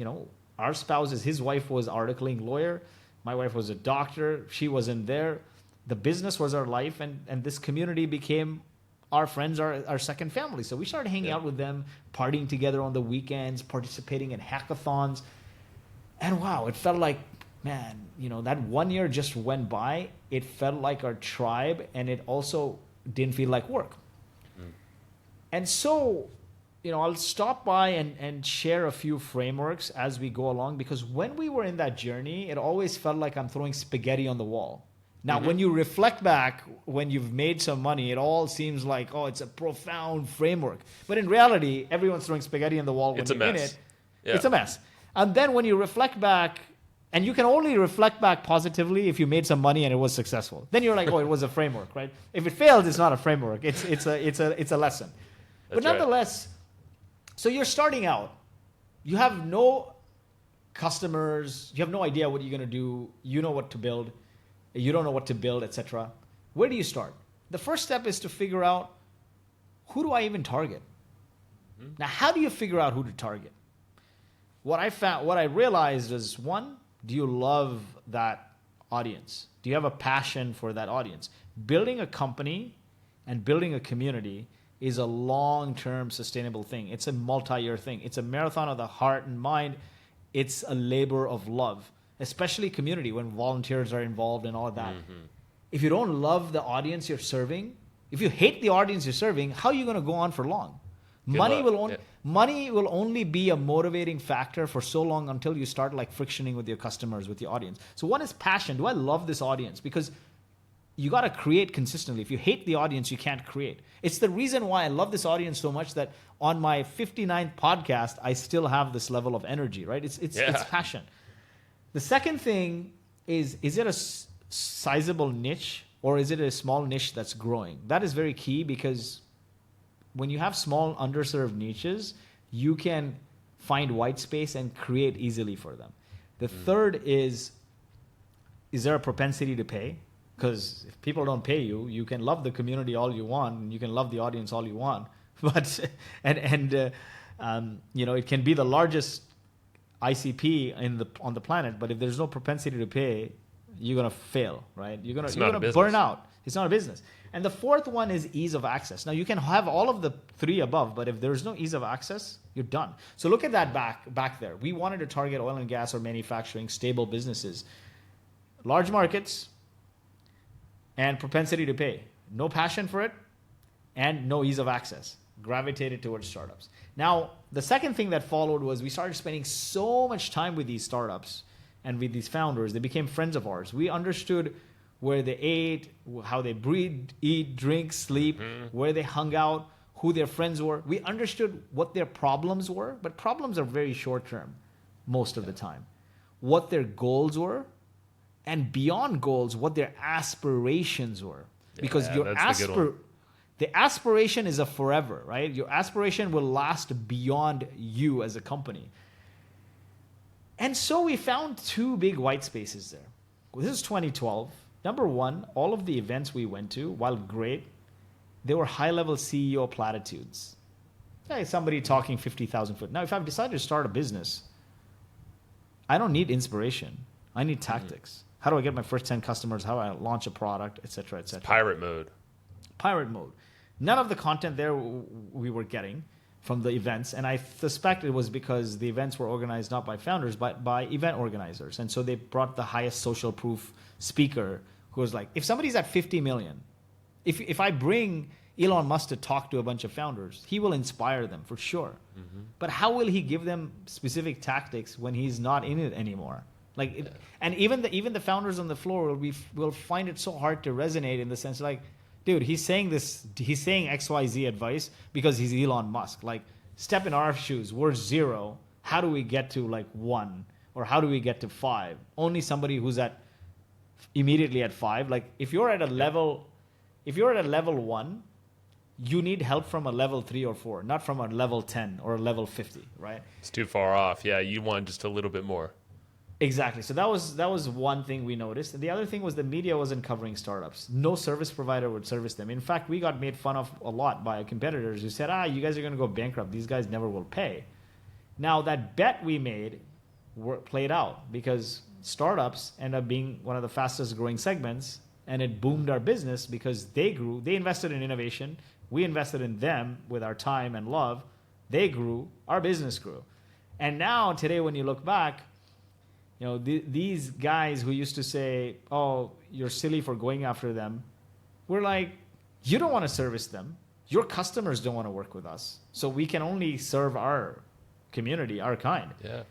Speaker 1: our spouses, his wife was articling lawyer. My wife was a doctor. She wasn't there. The business was our life, and this community became our friends, our second family. So we started hanging out with them, partying together on the weekends, participating in hackathons. And wow, it felt like, man, that 1 year just went by. It felt like our tribe, and it also didn't feel like work. And so, I'll stop by and share a few frameworks as we go along, because when we were in that journey, it always felt like I'm throwing spaghetti on the wall. Now, when you reflect back, when you've made some money, it all seems like, oh, it's a profound framework. But in reality, everyone's throwing spaghetti on the wall when you're in it. Yeah. It's a mess. And then when you reflect back, and you can only reflect back positively if you made some money and it was successful. Then you're like, oh, it was a framework, right? If it fails, it's not a framework. It's a lesson. But nonetheless, so you're starting out. You have no customers. You have no idea what you're going to do. You know what to build. You don't know what to build, etc. Where do you start? The first step is to figure out, who do I even target? Now, how do you figure out who to target? What I realized is, one, do you love that audience? Do you have a passion for that audience? Building a company and building a community is a long-term sustainable thing. It's a multi-year thing. It's a marathon of the heart and mind. It's a labor of love, especially community when volunteers are involved and all of that. If you don't love the audience you're serving, if you hate the audience you're serving, how are you going to go on for long? Money will only be a motivating factor for so long until you start like frictioning with your customers, with your audience. So one is passion. Do I love this audience? Because you got to create consistently. If you hate the audience, you can't create. It's the reason why I love this audience so much that on my 59th podcast, I still have this level of energy, right? It's passion. The second thing is it a sizable niche or is it a small niche that's growing? That is very key, because when you have small underserved niches, you can find white space and create easily for them. The third is there a propensity to pay? Because if people don't pay you, you can love the community all you want, and you can love the audience all you want, but it can be the largest ICP on the planet, but if there's no propensity to pay, you're gonna fail, right? You're gonna burn out. It's not a business. And the fourth one is ease of access. Now, you can have all of the three above, but if there's no ease of access, you're done. So look at that back there. We wanted to target oil and gas or manufacturing stable businesses. Large markets and propensity to pay. No passion for it and no ease of access. Gravitated towards startups. Now, the second thing that followed was we started spending so much time with these startups and with these founders. They became friends of ours. We understood where they ate, how they breathe, eat, drink, sleep, where they hung out, who their friends were. We understood what their problems were, but problems are very short term most of the time. What their goals were, and beyond goals, what their aspirations were. Because the aspiration is a forever, right? Your aspiration will last beyond you as a company. And so we found two big white spaces there. This is 2012. Number one, all of the events we went to, while great, they were high-level CEO platitudes. Hey, somebody talking 50,000 foot. Now, if I've decided to start a business, I don't need inspiration. I need tactics. How do I get my first 10 customers? How do I launch a product, et cetera, et cetera.
Speaker 2: It's pirate mode.
Speaker 1: Pirate mode. None of the content there we were getting from the events, and I suspect it was because the events were organized not by founders, but by event organizers. And so they brought the highest social proof speaker who was like, if somebody's at 50 million, if I bring Elon Musk to talk to a bunch of founders, he will inspire them for sure. Mm-hmm. But how will he give them specific tactics when he's not in it anymore? And even the founders on the floor will find it so hard to resonate in the sense like, dude, he's saying XYZ advice because he's Elon Musk. Like, step in our shoes. We're 0. How do we get to like 1? Or how do we get to 5? Only somebody who's immediately at 5. Like, if you're at a level 1, you need help from a level 3 or 4, not from a level 10 or a level 50, right?
Speaker 2: It's too far off. Yeah, you want just a little bit more.
Speaker 1: Exactly. So that was one thing we noticed. And the other thing was the media wasn't covering startups. No service provider would service them. In fact, we got made fun of a lot by competitors who said, you guys are going to go bankrupt. These guys never will pay. Now, that bet we made played out because startups end up being one of the fastest growing segments, and it boomed our business because they grew. They invested in innovation. We invested in them with our time and love. They grew. Our business grew. And now, today, when you look back, these guys who used to say, oh, you're silly for going after them, we're like, you don't want to service them. Your customers don't want to work with us. So we can only serve our community, our kind.
Speaker 2: Yeah.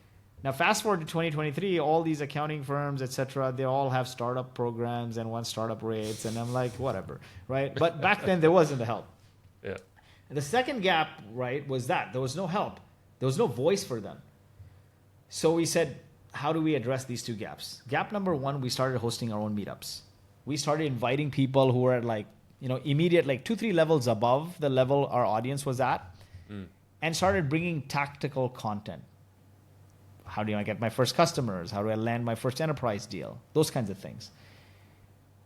Speaker 1: Now, fast forward to 2023, all these accounting firms, et cetera, they all have startup programs and want startup rates. And I'm like, whatever, right? But back then, there wasn't the help.
Speaker 2: Yeah.
Speaker 1: And the second gap, right, was that there was no help. There was no voice for them. So we said, how do we address these two gaps? Gap number one, we started hosting our own meetups. We started inviting people who were at immediate 2-3 levels above the level our audience was at, and started bringing tactical content. How do I get my first customers? How do I land my first enterprise deal? Those kinds of things.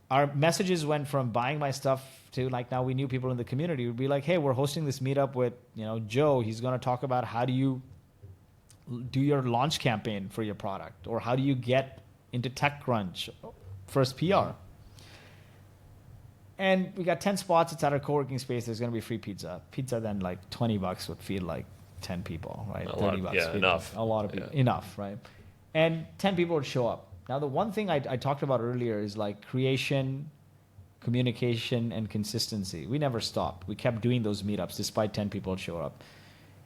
Speaker 1: Our messages went from buying my stuff to now we knew people in the community would be like, hey, we're hosting this meetup with Joe. He's going to talk about how do you do your launch campaign for your product, or how do you get into TechCrunch, first PR. And we got 10 spots. It's at our co-working space. There's going to be free pizza. Pizza then $20 would feed 10 people, right? $30.
Speaker 2: Yeah, enough.
Speaker 1: A lot of people. Yeah. Enough, right? And 10 people would show up. Now, the one thing I talked about earlier is creation, communication, and consistency. We never stopped. We kept doing those meetups despite 10 people would show up.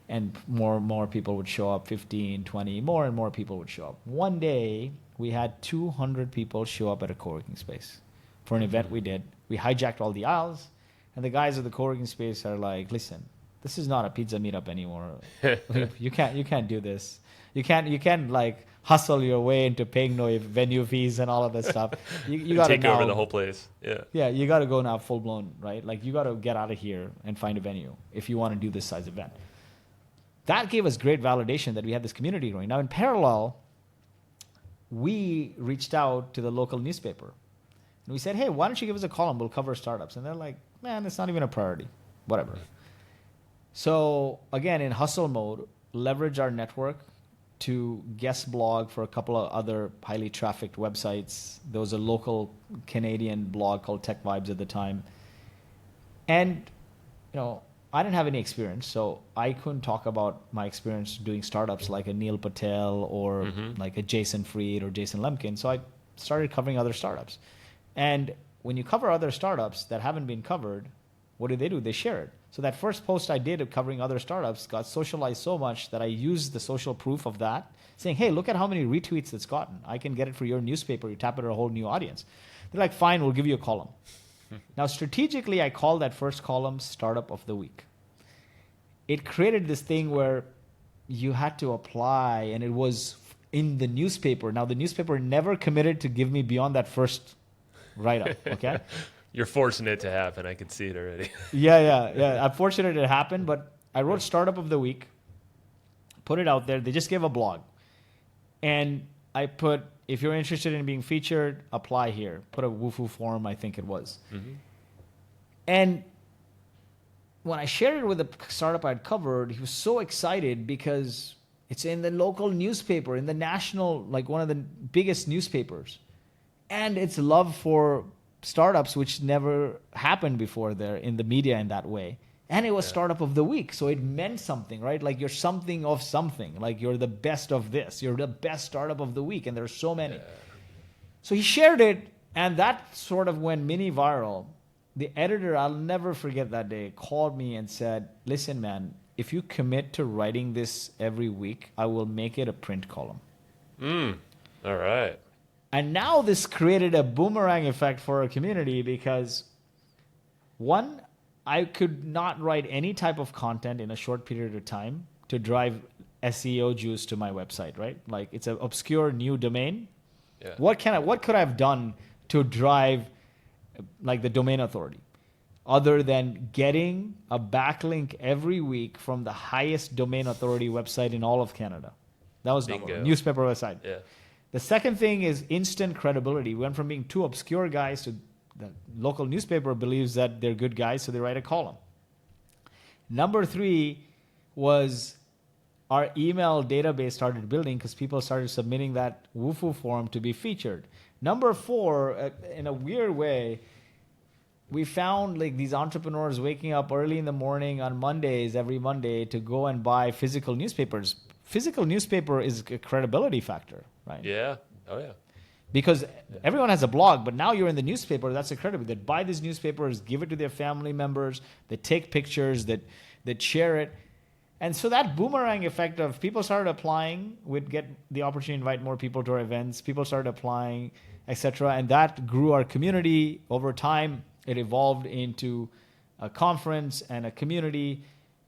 Speaker 1: And more people would show up, 15, 20, more and more people would show up. One day, we had 200 people show up at a co-working space for an event we did. We hijacked all the aisles, and the guys at the co-working space are like, listen, this is not a pizza meetup anymore. You can't do this. You can't hustle your way into paying no venue fees and all of that stuff. You got to
Speaker 2: take over the whole place. Yeah.
Speaker 1: Yeah, you got to go now full blown, right? You got to get out of here and find a venue if you want to do this size event. That gave us great validation that we had this community growing. Now, in parallel, we reached out to the local newspaper. And we said, hey, why don't you give us a column? We'll cover startups. And they're like, man, it's not even a priority. Whatever. So, again, in hustle mode, leverage our network to guest blog for a couple of other highly trafficked websites. There was a local Canadian blog called Tech Vibes at the time. And, I didn't have any experience, so I couldn't talk about my experience doing startups like a Neil Patel or like a Jason Fried or Jason Lemkin. So I started covering other startups. And when you cover other startups that haven't been covered, what do? They share it. So that first post I did of covering other startups got socialized so much that I used the social proof of that, saying, hey, look at how many retweets it's gotten. I can get it for your newspaper. You tap it at a whole new audience. They're like, fine, we'll give you a column. Now, strategically, I called that first column Startup of the Week. It created this thing where you had to apply, and it was in the newspaper. Now, the newspaper never committed to give me beyond that first write-up, okay?
Speaker 2: You're forcing it to happen. I can see it already.
Speaker 1: Yeah. I'm fortunate it happened, but I wrote Startup of the Week, put it out there. They just gave a blog. And I put, if you're interested in being featured, apply here. Put a Wufoo form, I think it was. And when I shared it with the startup I'd covered, he was so excited because it's in the local newspaper, in the national, like one of the biggest newspapers. And it's love for startups, which never happened before there in the media in that way. And it was Startup of the Week. So it meant something, right? Like you're something of something. Like you're the best of this. You're the best startup of the week. And there's so many. So he shared it. And that sort of went mini viral. The editor, I'll never forget that day, called me and said, listen, man, if you commit to writing this every week, I will make it a print column.
Speaker 2: All right.
Speaker 1: And now this created a boomerang effect for our community because, one, I could not write any type of content in a short period of time to drive SEO juice to my website, right? Like it's an obscure new domain.
Speaker 2: Yeah.
Speaker 1: What could I have done to drive like the domain authority other than getting a backlink every week from the highest domain authority website in all of Canada? That was number one. Newspaper website.
Speaker 2: Yeah.
Speaker 1: The second thing is instant credibility. We went from being two obscure guys to the local newspaper believes that they're good guys, so they write a column. Number three was our email database started building because people started submitting that Wufoo form to be featured. Number four, in a weird way, we found like these entrepreneurs waking up early in the morning on Mondays, every Monday, to go and buy physical newspapers. Physical newspaper is a credibility factor, right?
Speaker 2: Yeah. Oh, yeah.
Speaker 1: Because everyone has a blog, but now you're in the newspaper. That's incredible. They buy these newspapers, give it to their family members, they take pictures, that share it. And so that boomerang effect of people started applying, we'd get the opportunity to invite more people to our events. People started applying, etc. And that grew our community. Over time, it evolved into a conference and a community.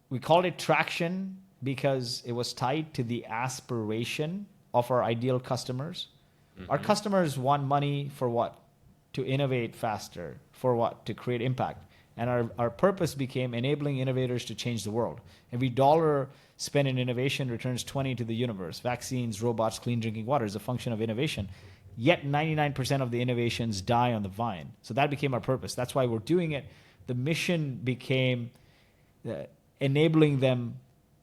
Speaker 1: We called it Traction because it was tied to the aspiration of our ideal customers. Our customers want money for what? To innovate faster. For what? To create impact. And our purpose became enabling innovators to change the world. Every dollar spent in innovation returns 20 to the universe. Vaccines, robots, clean drinking water is a function of innovation. Yet 99% of the innovations die on the vine. So that became our purpose. That's why we're doing it. The mission became enabling them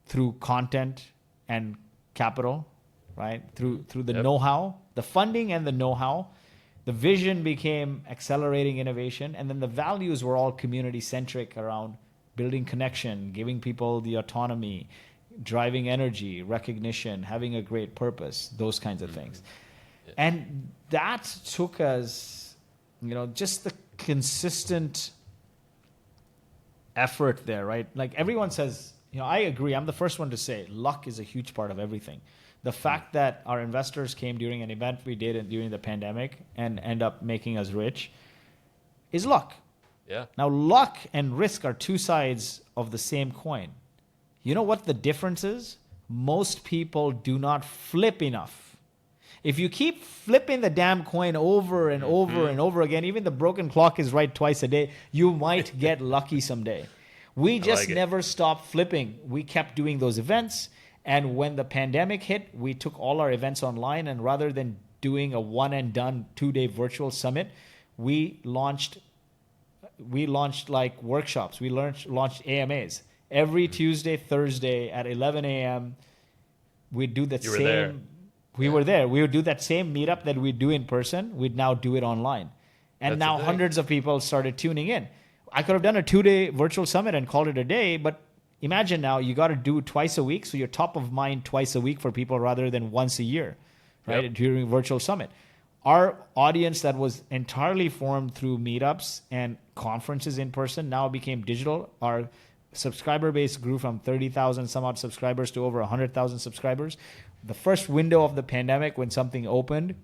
Speaker 1: through content and capital, right? Through the know-how, the funding and the know-how. The vision became accelerating innovation, and then the values were all community-centric around building connection, giving people the autonomy, driving energy, recognition, having a great purpose, those kinds of things. Yeah. And that took us, just the consistent effort there, right? Like everyone says, I agree. I'm the first one to say luck is a huge part of everything. The fact that our investors came during an event we did during the pandemic and end up making us rich is luck.
Speaker 2: Yeah.
Speaker 1: Now, luck and risk are two sides of the same coin. You know what the difference is? Most people do not flip enough. If you keep flipping the damn coin over and over and over again, even the broken clock is right twice a day, you might get lucky someday. We just never stopped flipping. We kept doing those events. And when the pandemic hit, we took all our events online, and rather than doing a one and done 2-day virtual summit, we launched like workshops. We launched AMAs every Tuesday, Thursday at 11 a.m. we'd do that
Speaker 2: You were there.
Speaker 1: same. We were there. We would do that same meetup that we'd do in person. We'd now do it online. And
Speaker 2: That's
Speaker 1: now
Speaker 2: the thing.
Speaker 1: hundreds of people started tuning in. I could have done a 2-day virtual summit and called it a day, but imagine now you got to do it twice a week. So you're top of mind twice a week for people rather than once a year, right?
Speaker 2: Yep.
Speaker 1: During virtual summit. Our audience that was entirely formed through meetups and conferences in person now became digital. Our subscriber base grew from 30,000 some odd subscribers to over 100,000 subscribers. The first window of the pandemic when something opened,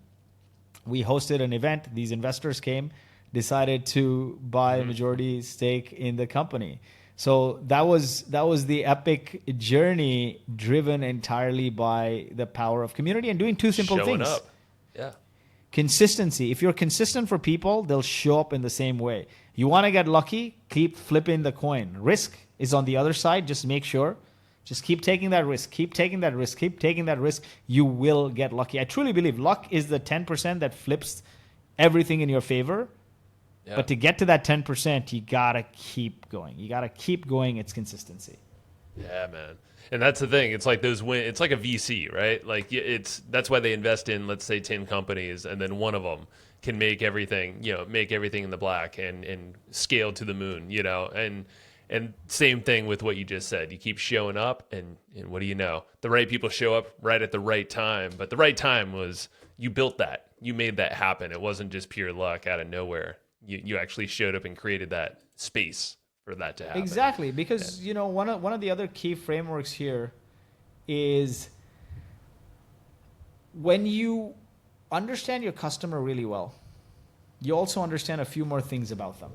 Speaker 1: we hosted an event. These investors came, decided to buy a majority stake in the company. So that was the epic journey driven entirely by the power of community and doing two simple
Speaker 2: Showing
Speaker 1: things.
Speaker 2: up. Yeah.
Speaker 1: Consistency. If you're consistent for people, they'll show up in the same way. You want to get lucky, keep flipping the coin. Risk is on the other side. Just make sure. Just keep taking that risk. Keep taking that risk. Keep taking that risk. You will get lucky. I truly believe luck is the 10% that flips everything in your favor.
Speaker 2: Yeah.
Speaker 1: But to get to that 10%, you got to keep going. You got to keep going. It's consistency.
Speaker 2: Yeah, man. And that's the thing. It's like it's like a VC, right? Like that's why they invest in, let's say, 10 companies, and then one of them can make everything in the black and scale to the moon, and same thing with what you just said. You keep showing up, and what do you know? The right people show up right at the right time. But the right time was you built that. You made that happen. It wasn't just pure luck out of nowhere. You actually showed up and created that space for that to happen.
Speaker 1: Exactly, because one of the other key frameworks here is when you understand your customer really well, you also understand a few more things about them,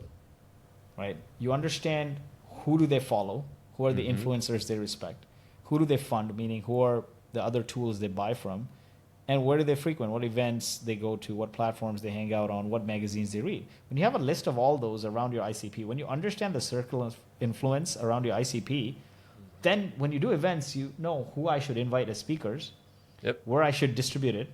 Speaker 1: right? You understand who do they follow, who are the influencers they respect, who do they fund, meaning who are the other tools they buy from, and where do they frequent, what events they go to, what platforms they hang out on, what magazines they read. When you have a list of all those around your ICP, when you understand the circle of influence around your ICP, then when you do events, you know who I should invite as speakers, where I should distribute it,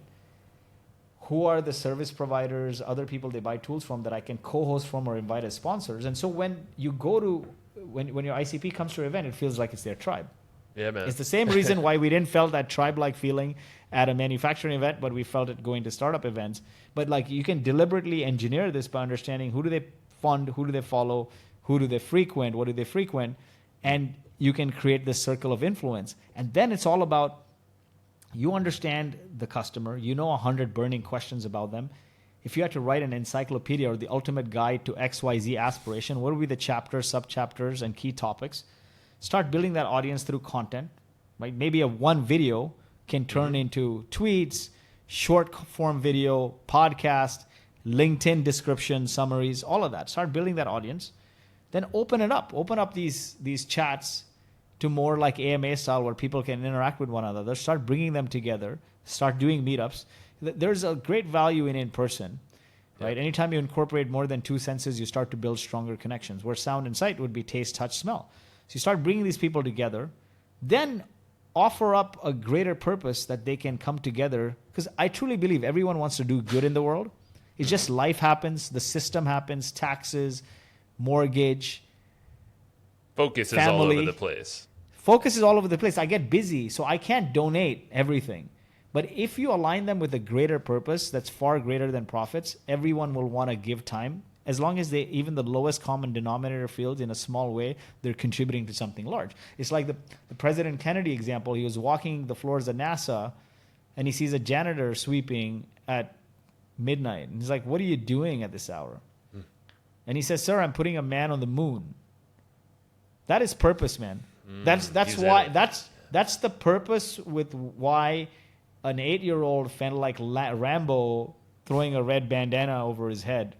Speaker 1: who are the service providers, other people they buy tools from that I can co-host from or invite as sponsors. And so when you go to, when your ICP comes to your event, it feels like it's their tribe.
Speaker 2: Yeah, man.
Speaker 1: It's the same reason why we didn't felt that tribe-like feeling at a manufacturing event, but we felt it going to startup events. But like you can deliberately engineer this by understanding who do they fund, who do they follow, who do they frequent, what do they frequent, and you can create this circle of influence. And then it's all about you understand the customer, you know 100 burning questions about them. If you had to write an encyclopedia or the ultimate guide to XYZ aspiration, what would be the chapters, sub-chapters, and key topics? Start building that audience through content, right? Maybe one video can turn into tweets, short form video, podcast, LinkedIn description, summaries, all of that. Start building that audience. Then open it up. Open up these chats to more like AMA style where people can interact with one another. Start bringing them together. Start doing meetups. There's a great value in person, right? Anytime you incorporate more than 2 senses, you start to build stronger connections, where sound and sight would be taste, touch, smell. So you start bringing these people together, then offer up a greater purpose that they can come together. Because I truly believe everyone wants to do good in the world. It's just life happens, the system happens, taxes, mortgage,
Speaker 2: Focus is
Speaker 1: family.
Speaker 2: all over the place.
Speaker 1: Focus is all over the place. I get busy, so I can't donate everything. But if you align them with a greater purpose that's far greater than profits, everyone will want to give time. As long as they, even the lowest common denominator fields in a small way, they're contributing to something large. It's like the President Kennedy example. He was walking the floors at NASA, and he sees a janitor sweeping at midnight. And he's like, "What are you doing at this hour?" And he says, "Sir, I'm putting a man on the moon." That is purpose, man. That's why that's the purpose with why an 8-year-old felt like Rambo throwing a red bandana over his head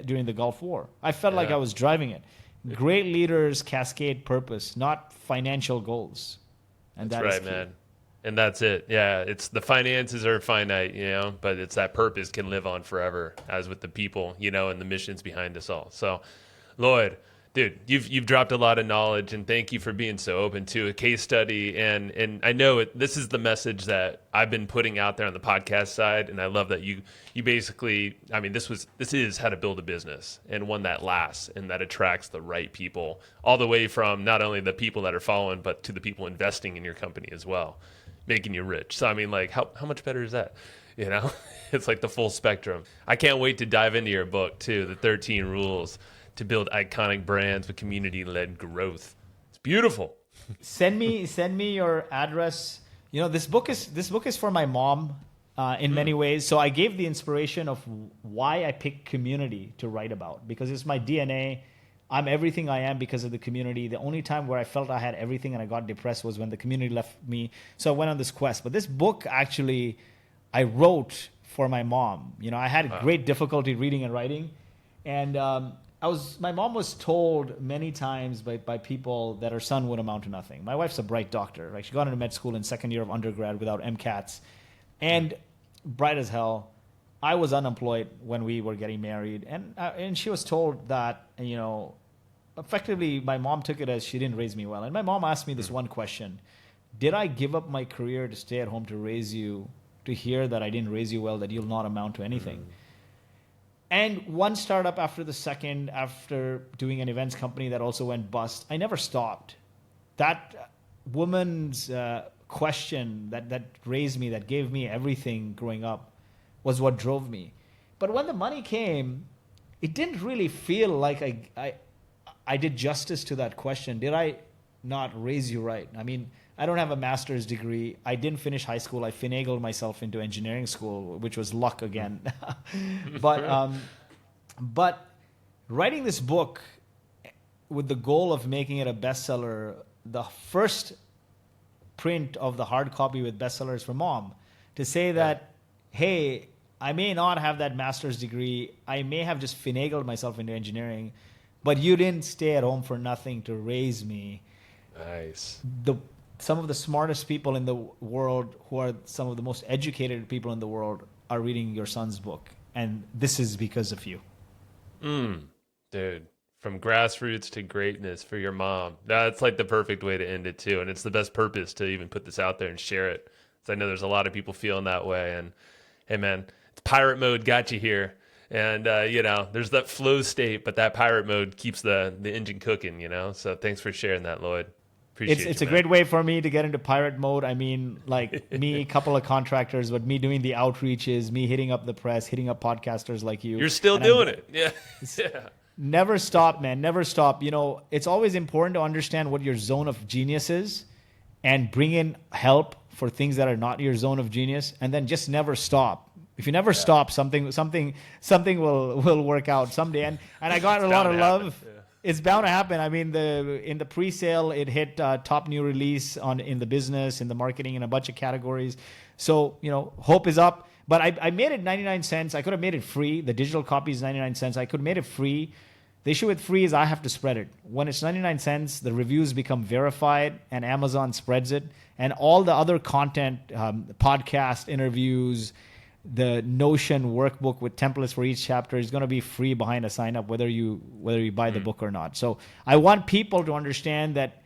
Speaker 1: during the Gulf War. I felt like I was driving it. Great leaders cascade purpose, not financial goals. And
Speaker 2: That's
Speaker 1: that is
Speaker 2: right,
Speaker 1: key.
Speaker 2: man. And that's it. Yeah, it's the finances are finite, but it's that purpose can live on forever, as with the people, and the missions behind us all. So, Lloyd, dude, you've dropped a lot of knowledge, and thank you for being so open to a case study. And I know this is the message that I've been putting out there on the podcast side, and I love that you basically, this is how to build a business, and one that lasts and that attracts the right people, all the way from not only the people that are following, but to the people investing in your company as well. making you rich. So, I mean, like, how much better is that? You know, it's like the full spectrum. I can't wait to dive into your book, too, the 13 rules to build iconic brands with community-led growth. It's beautiful.
Speaker 1: Send me your address. You know, this book is for my mom in many ways. So I gave the inspiration of why I picked community to write about, because it's my DNA. I'm everything I am because of the community. The only time where I felt I had everything and I got depressed was when the community left me. So I went on this quest. But this book actually I wrote for my mom. You know, I had great difficulty reading and writing, and my mom was told many times by people that her son would amount to nothing. My wife's a bright doctor. Like, she got into med school in second year of undergrad without MCATs, and bright as hell. I was unemployed when we were getting married, and she was told that, you know, effectively my mom took it as she didn't raise me well. And my mom asked me this one question: did I give up my career to stay at home to raise you, to hear that I didn't raise you well, that you'll not amount to anything? And one startup after the second, after doing an events company that also went bust, I never stopped. That woman's question that raised me, that gave me everything growing up, was what drove me. But when the money came, it didn't really feel like I did justice to that question. Did I not raise you right? I mean, I don't have a master's degree. I didn't finish high school. I finagled myself into engineering school, which was luck again. But writing this book with the goal of making it a bestseller, the first print of the hard copy with bestsellers for mom, to say that, hey, I may not have that master's degree. I may have just finagled myself into engineering, but you didn't stay at home for nothing to raise me.
Speaker 2: Nice.
Speaker 1: Some of the smartest people in the world, who are some of the most educated people in the world, are reading your son's book. And this is because of you.
Speaker 2: Dude, from grassroots to greatness for your mom. That's like the perfect way to end it too. And it's the best purpose to even put this out there and share it. So I know there's a lot of people feeling that way. And hey, man, it's pirate mode got you here. And, you know, there's that flow state, but that pirate mode keeps the engine cooking, you know? So thanks for sharing that, Lloyd.
Speaker 1: It's a great way for me to get into pirate mode. I mean, like, me, a couple of contractors, but me doing the outreaches, me hitting up the press, hitting up podcasters like you.
Speaker 2: You're still doing it. Yeah. Yeah.
Speaker 1: Never stop, man. Never stop. You know, it's always important to understand what your zone of genius is and bring in help for things that are not your zone of genius, and then just never stop. If you never stop, something will work out someday. And I got a lot of love. It's bound to happen. I mean, in the pre-sale, it hit top new release in the business, in the marketing, in a bunch of categories. So, you know, hope is up. But I made it 99 cents. I could have made it free. The digital copy is 99 cents. I could have made it free. The issue with free is I have to spread it. When it's 99 cents, the reviews become verified, and Amazon spreads it. And all the other content, podcast interviews, the Notion workbook with templates for each chapter is going to be free behind a sign up, whether you buy the book or not. So I want people to understand that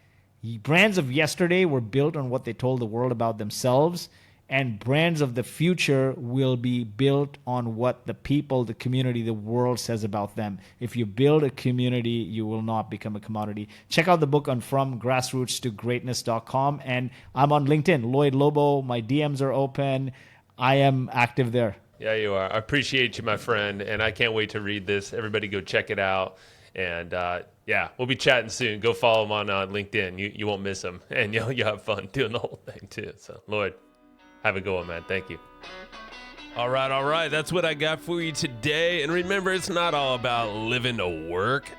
Speaker 1: brands of yesterday were built on what they told the world about themselves, and brands of the future will be built on what the people, the community, the world says about them. If you build a community, you will not become a commodity. Check out the book on From Grassroots to Greatness.com. And I'm on LinkedIn, Lloyed Lobo. My DMs are open. I am active there.
Speaker 2: Yeah, you are. I appreciate you, my friend, and I can't wait to read this. Everybody go check it out. And yeah, we'll be chatting soon. Go follow him on LinkedIn. You won't miss him, and you'll have fun doing the whole thing too. So, Lloyd, have a good one, man. Thank you. All right. That's what I got for you today. And remember, it's not all about living to work.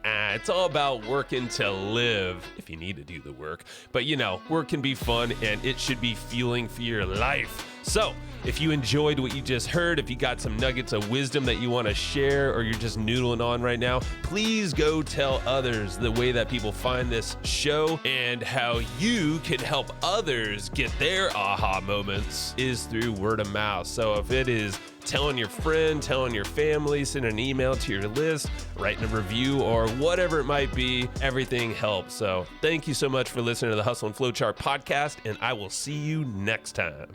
Speaker 2: It's all about working to live, if you need to do the work. But, you know, work can be fun, and it should be fueling for your life. So, if you enjoyed what you just heard, if you got some nuggets of wisdom that you want to share, or you're just noodling on right now, please go tell others the way that people find this show and how you can help others get their aha moments is through word of mouth. So if it is telling your friend, telling your family, sending an email to your list, writing a review, or whatever it might be, everything helps. So thank you so much for listening to the Hustle and Flowchart podcast, and I will see you next time.